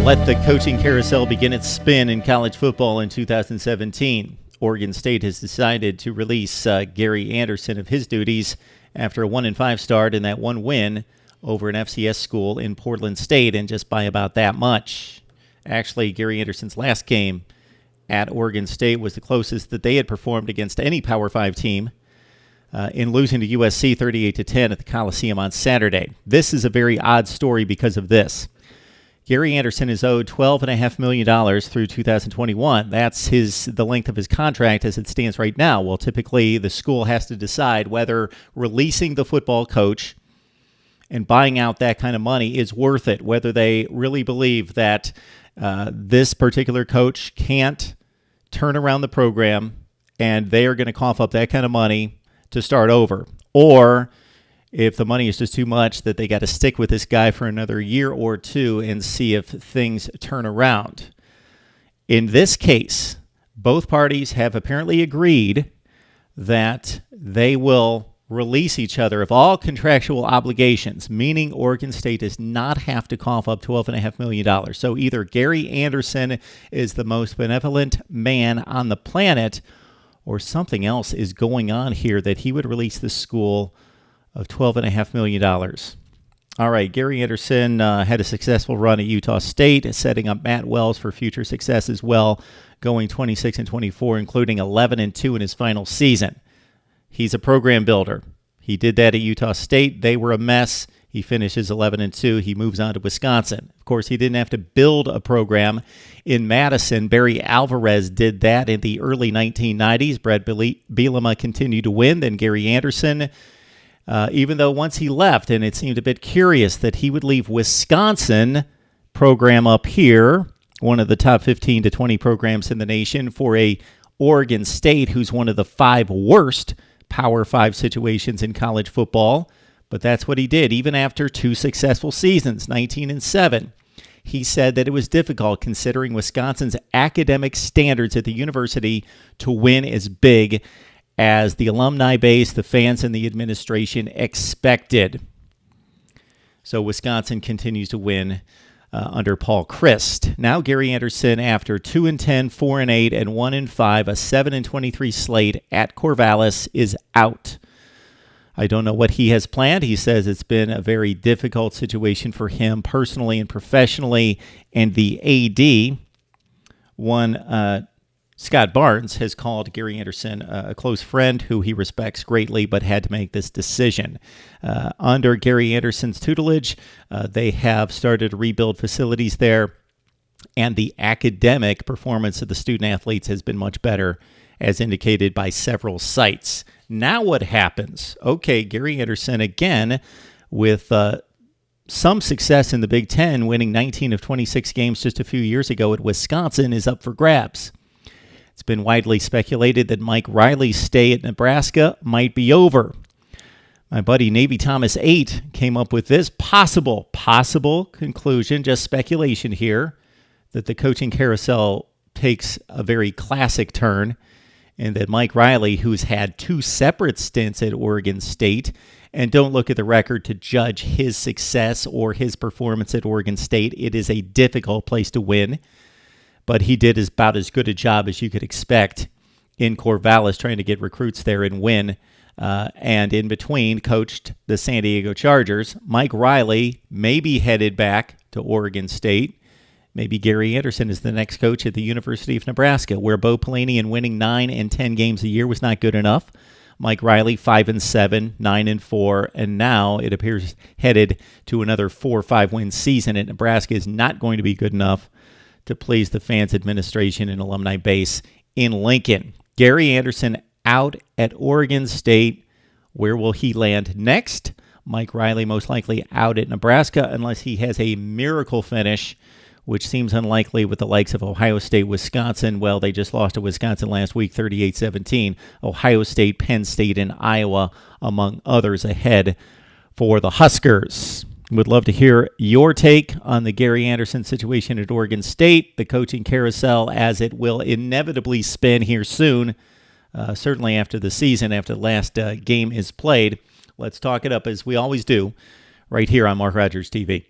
Let the coaching carousel begin its spin in college football in 2017. Oregon State has decided to release Gary Andersen of his duties after a 1-5 start and that one win over an FCS school in Portland State, and just by about that much. Actually, Gary Andersen's last game at Oregon State was the closest that they had performed against any Power 5 team in losing to USC 38-10 at the Coliseum on Saturday. This is a very odd story because of this. Gary Andersen is owed $12.5 million through 2021. That's the length of his contract as it stands right now. Well, typically the school has to decide whether releasing the football coach and buying out that kind of money is worth it, whether they really believe that this particular coach can't turn around the program and they are going to cough up that kind of money to start over, or if the money is just too much that they got to stick with this guy for another year or two and see if things turn around. In this case, both parties have apparently agreed that they will release each other of all contractual obligations, meaning Oregon State does not have to cough up $12.5 million. So either Gary Andersen is the most benevolent man on the planet, or something else is going on here that he would release the school of $12.5 million. All right, Gary Andersen had a successful run at Utah State, setting up Matt Wells for future success as well, going 26-24, including 11-2 in his final season. He's a program builder. He did that at Utah State. They were a mess. He finishes 11-2. He moves on to Wisconsin. Of course, he didn't have to build a program in Madison. Barry Alvarez did that in the early 1990s. Brett Bielema continued to win. Then Gary Andersen, even though once he left, and it seemed a bit curious that he would leave Wisconsin, program up here, one of the top 15 to 20 programs in the nation, for a Oregon State, who's one of the 5 worst Power 5 situations in college football. But that's what he did, even after 2 successful seasons, 19-7. He said that it was difficult, considering Wisconsin's academic standards at the university, to win as big as the alumni base, the fans, and the administration expected. So Wisconsin continues to win under Paul Chryst. Now Gary Andersen, after 2-10, 4-8, and 1-5, a 7-23 slate at Corvallis, is out. I don't know what he has planned. He says it's been a very difficult situation for him personally and professionally, and the AD, Scott Barnes, has called Gary Andersen a close friend who he respects greatly, but had to make this decision. Under Gary Andersen's tutelage, they have started to rebuild facilities there, and the academic performance of the student-athletes has been much better, as indicated by several sites. Now what happens? Okay, Gary Andersen, again, with some success in the Big Ten, winning 19 of 26 games just a few years ago at Wisconsin, is up for grabs. It's been widely speculated that Mike Riley's stay at Nebraska might be over. My buddy Navy Thomas 8 came up with this possible conclusion, just speculation here, that the coaching carousel takes a very classic turn, and that Mike Riley, who's had 2 separate stints at Oregon State, and don't look at the record to judge his success or his performance at Oregon State. It is a difficult place to win, but he did about as good a job as you could expect in Corvallis, trying to get recruits there and win, and in between coached the San Diego Chargers. Mike Riley may be headed back to Oregon State. Maybe Gary Andersen is the next coach at the University of Nebraska, where Bo Pelini and winning 9 and 10 games a year was not good enough. Mike Riley, 5-7, 9-4, and now it appears headed to another 4 or 5 win season at Nebraska is not going to be good enough to please the fans, administration, and alumni base in Lincoln. Gary Andersen out at Oregon State. Where will he land next? Mike Riley most likely out at Nebraska unless he has a miracle finish, which seems unlikely with the likes of Ohio State, Wisconsin. Well, they just lost to Wisconsin last week, 38-17. Ohio State, Penn State, and Iowa, among others, ahead for the Huskers. Would love to hear your take on the Gary Andersen situation at Oregon State, the coaching carousel, as it will inevitably spin here soon, certainly after the season, after the last game is played. Let's talk it up as we always do right here on Mark Rogers TV.